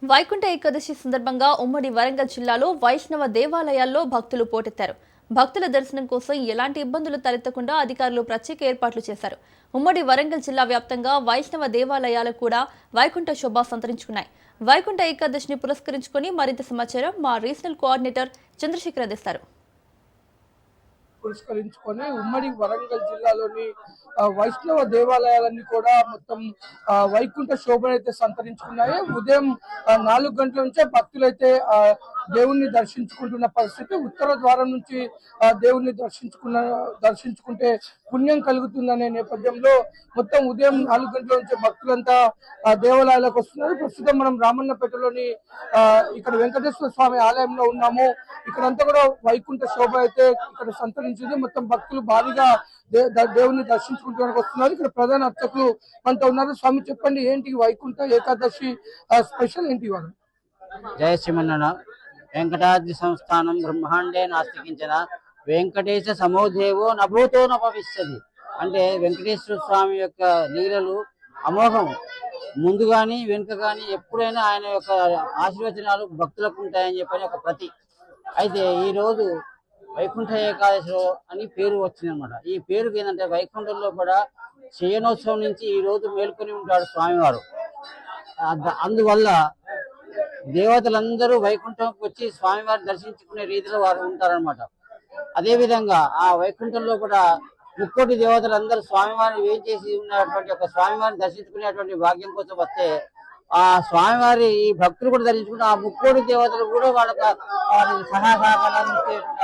వైకుంఠ ఏకాదశి సందర్భంగా ఉమ్మడి వరంగల్ జిల్లాలో వైష్ణవ దేవాలయాల్లో భక్తులు పోటెత్తారు. భక్తుల దర్శనం కోసం ఎలాంటి ఇబ్బందులు తలెత్తకుండా అధికారులు ప్రత్యేక ఏర్పాట్లు చేశారు. ఉమ్మడి వరంగల్ జిల్లా వ్యాప్తంగా వైష్ణవ దేవాలయాలు కూడా వైకుంఠ శోభ సంతరించుకున్నాయి. వైకుంఠ ఏకాదశిని పురస్కరించుకుని మరింత సమాచారం మా రీజనల్ కోఆర్డినేటర్ చంద్రశేఖర్ అందిస్తారు. పురస్కరించుకొని ఉమ్మడి వరంగల్ జిల్లాలోని వైష్ణవ దేవాలయాలన్నీ కూడా మొత్తం వైకుంఠ శోభనైతే సంతరించుకున్నాయి. ఉదయం 4 గంటల నుంచే భక్తులైతే దేవుణ్ణి దర్శించుకుంటున్న పరిస్థితి. ఉత్తర ద్వారం నుంచి దేవుణ్ణి దర్శించుకుంటే పుణ్యం కలుగుతుందనే నేపథ్యంలో మొత్తం ఉదయం 4 గంటల నుంచి భక్తులంతా దేవాలయాలకు వస్తున్నారు. ప్రస్తుతం మనం రామన్నపేటలోని ఇక్కడ వెంకటేశ్వర స్వామి ఆలయంలో ఉన్నాము. ఇక్కడంతా కూడా వైకుంఠ శోభ అయితే ఇక్కడ సంతరించింది. మొత్తం భక్తులు భారీగా దేవుణ్ణి దర్శించుకుంటానికి వస్తున్నారు. ఇక్కడ ప్రధాన అర్చకులు మనతో ఉన్నారు. స్వామి, చెప్పండి, ఏంటి వైకుంఠ ఏకాదశి స్పెషల్ ఏంటి ఇవాళ? జయ శ్రీమన్నారాయణ. వెంకటాద్రి సంస్థానం బ్రహ్మాండే నాస్తికించిన వెంకటేశ సమోదేవో నభూతో నభవిష్యతి. అంటే వెంకటేశ్వర స్వామి యొక్క లీలలు అమోఘం. ముందు గాని వెనుక గాని ఎప్పుడైనా ఆయన యొక్క ఆశీర్వచనాలు భక్తులకు ఉంటాయని చెప్పని ఒక ప్రతి. అయితే ఈ రోజు వైకుంఠ ఏకాదశి అని పేరు వచ్చిందనమాట. ఈ పేరుకి ఏంటంటే వైకుంఠంలో కూడా శయనోత్సవం నుంచి ఈ రోజు మేల్కొని ఉంటాడు స్వామివారు. అందువల్ల దేవతలందరూ వైకుంఠంకి వచ్చి స్వామివారిని దర్శించుకునే రీతిలో వారు ఉంటారనమాట. అదేవిధంగా ఆ వైకుంఠంలో కూడా ముక్కోటి దేవతలందరూ స్వామివారిని వేయించేసి ఉన్నటువంటి ఒక స్వామివారిని దర్శించుకునేటువంటి భాగ్యం కోసం వస్తే ఆ స్వామివారి ఈ భక్తులు కూడా దర్శించుకుంటే ఆ ముక్కోటి దేవతలు కూడా వారి సహాయకాలను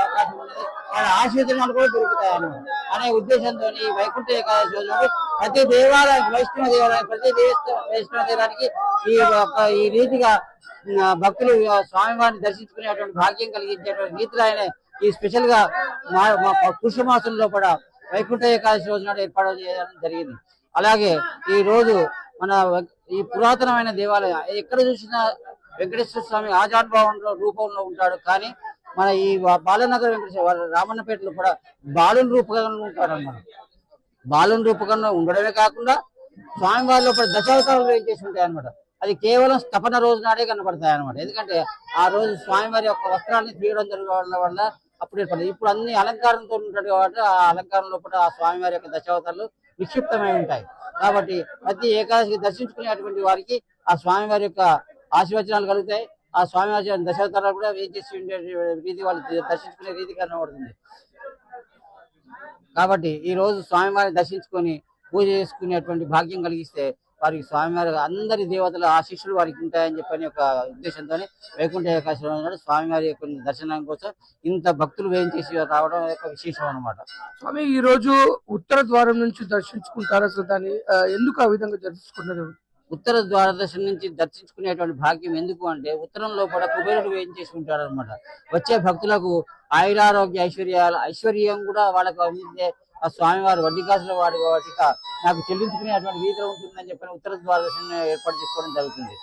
అవకాశం ఉన్నది. వాళ్ళ ఆశీర్వచనాలు కూడా దొరుకుతాయి అన్నమాట. అనే ఉద్దేశంతో ఈ వైకుంఠ ఏకాదశి రోజు ప్రతి దేవాలయానికి వైష్ణవ దేవాలయం ప్రతి వైష్ణవ దేవాలయానికి ఈ రీతిగా భక్తులు స్వామివారిని దర్శించుకునేటువంటి భాగ్యం కలిగించేటువంటి రీతిలో ఆయన ఈ స్పెషల్ గా పుష్యమాసంలో కూడా వైకుంఠ ఏకాదశి రోజు నాడు ఏర్పాటు చేయడం జరిగింది. అలాగే ఈ రోజు మన ఈ పురాతనమైన దేవాలయం ఎక్కడ చూసినా వెంకటేశ్వర స్వామి ఆజానుభావంలో రూపంలో ఉంటాడు. కానీ మన ఈ బాలనగర్ వెంకటేశ్వర రామన్నపేటలో కూడా బాలుని రూపకంగా ఉంటాడు అన్నమాట. బాలుని రూపకంగా ఉండడమే కాకుండా స్వామివారిలో కూడా దశావతారాలు ఏం చేసి ఉంటాయి అనమాట. అది కేవలం స్థపన రోజు నాడే కనపడతాయి అనమాట. ఎందుకంటే ఆ రోజు స్వామివారి యొక్క వస్త్రాన్ని తీయడం జరగడం వల్ల అప్పుడు ఏర్పడింది. ఇప్పుడు అన్ని అలంకారంతో ఉంటాడు కాబట్టి ఆ అలంకారంలో కూడా ఆ స్వామివారి యొక్క దశావతారాలు నిక్షిప్తమై ఉంటాయి. కాబట్టి ప్రతి ఏకాదశికి దర్శించుకునేటువంటి వారికి ఆ స్వామివారి యొక్క ఆశీర్వచనాలు కలుగుతాయి. ఆ స్వామివారి దశావతారాలు కూడా ఏం చేసి ఉండే రీతి వాళ్ళు దర్శించుకునే రీతి కనబడుతుంది. కాబట్టి ఈ రోజు స్వామివారిని దర్శించుకొని పూజ చేసుకునేటువంటి భాగ్యం కలిగిస్తే వారికి స్వామివారి అందరి దేవతల ఆశీస్సులు వారికి ఉంటాయని చెప్పని ఒక ఉద్దేశంతో వైకుంఠ ఏకాదశి నాడు స్వామివారి యొక్క దర్శనం కోసం ఇంత భక్తులు వేయించేసి రావడం యొక్క విశేషం అనమాట. స్వామి, ఈ రోజు ఉత్తర ద్వారం నుంచి దర్శించుకుంటారు. అసలు దాన్ని ఎందుకు ఆ విధంగా దర్శించుకున్నారు? ఉత్తర ద్వారదర్శనం నుంచి దర్శించుకునేటువంటి భాగ్యం ఎందుకు అంటే ఉత్తరంలో కూడా కుబేరుడు వేయించేసుకుంటాడు అనమాట. వచ్చే భక్తులకు ఆయురారోగ్య ఐశ్వర్యం కూడా వాళ్ళకు అందించే ఆ స్వామివారు వడ్డీ కాసుల వాడి వాటిక నాకు చెల్లించుకునేటువంటి రీతిలో ఉంటుందని చెప్పిన ఉత్తర ద్వారదర్శనం ఏర్పాటు చేసుకోవడం జరుగుతుంది.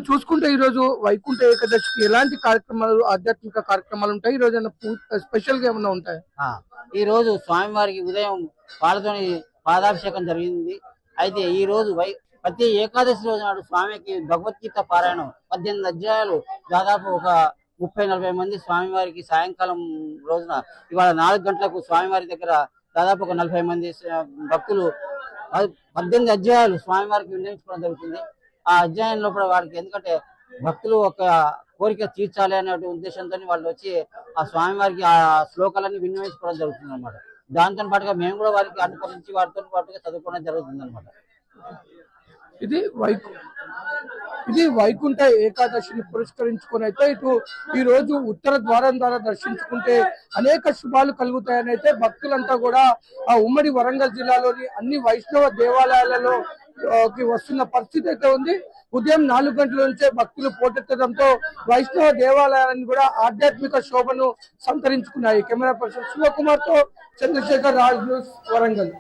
చూసుకుంటే ఈ రోజు వైకుంఠ ఏకాదశికి ఎలాంటి కార్యక్రమాలు, ఆధ్యాత్మిక కార్యక్రమాలు ఉంటాయి? ఈ రోజు స్పెషల్ గా ఏమైనా ఉంటాయి? ఈ రోజు స్వామివారికి ఉదయం పాలతోని పాదాభిషేకం జరిగింది. అయితే ఈ రోజు ప్రతి ఏకాదశి రోజు నాడు స్వామికి భగవద్గీత పారాయణం 18 అధ్యాయాలు దాదాపు ఒక 30-40 మంది స్వామివారికి సాయంకాలం రోజున ఇవాళ 4 గంటలకు స్వామివారి దగ్గర దాదాపు ఒక 40 మంది భక్తులు 18 అధ్యాయాలు స్వామివారికి వినియోగించుకోవడం జరుగుతుంది. ఆ అధ్యాయంలో కూడా వారికి ఎందుకంటే భక్తులు ఒక కోరిక తీర్చాలి అనే ఉద్దేశంతో వాళ్ళు వచ్చి ఆ స్వామివారికి ఆ శ్లోకాలన్నీ వినియోగించుకోవడం జరుగుతుంది అనమాట. దాంతో పాటుగా మేము కూడా వారికి అనుకరించి వారితో పాటుగా చదువుకోవడం జరుగుతుంది అనమాట. ఇది వైకుంఠ ఏకాదశిని పురస్కరించుకొని అయితే ఇటు ఈ రోజు ఉత్తర ద్వారం ద్వారా దర్శించుకుంటే అనేక శుభాలు కలుగుతాయని అయితే భక్తులంతా కూడా ఆ ఉమ్మడి వరంగల్ జిల్లాలోని అన్ని వైష్ణవ దేవాలయాలలో వస్తున్న పరిస్థితి అయితే ఉంది. ఉదయం 4 గంటల నుంచే భక్తులు పోటెత్తడంతో వైష్ణవ దేవాలయాలను కూడా ఆధ్యాత్మిక శోభను సంతరించుకున్నాయి. కెమెరా పర్సన్ శివకుమార్ తో చంద్రశేఖర్, రాజ్ న్యూస్, వరంగల్.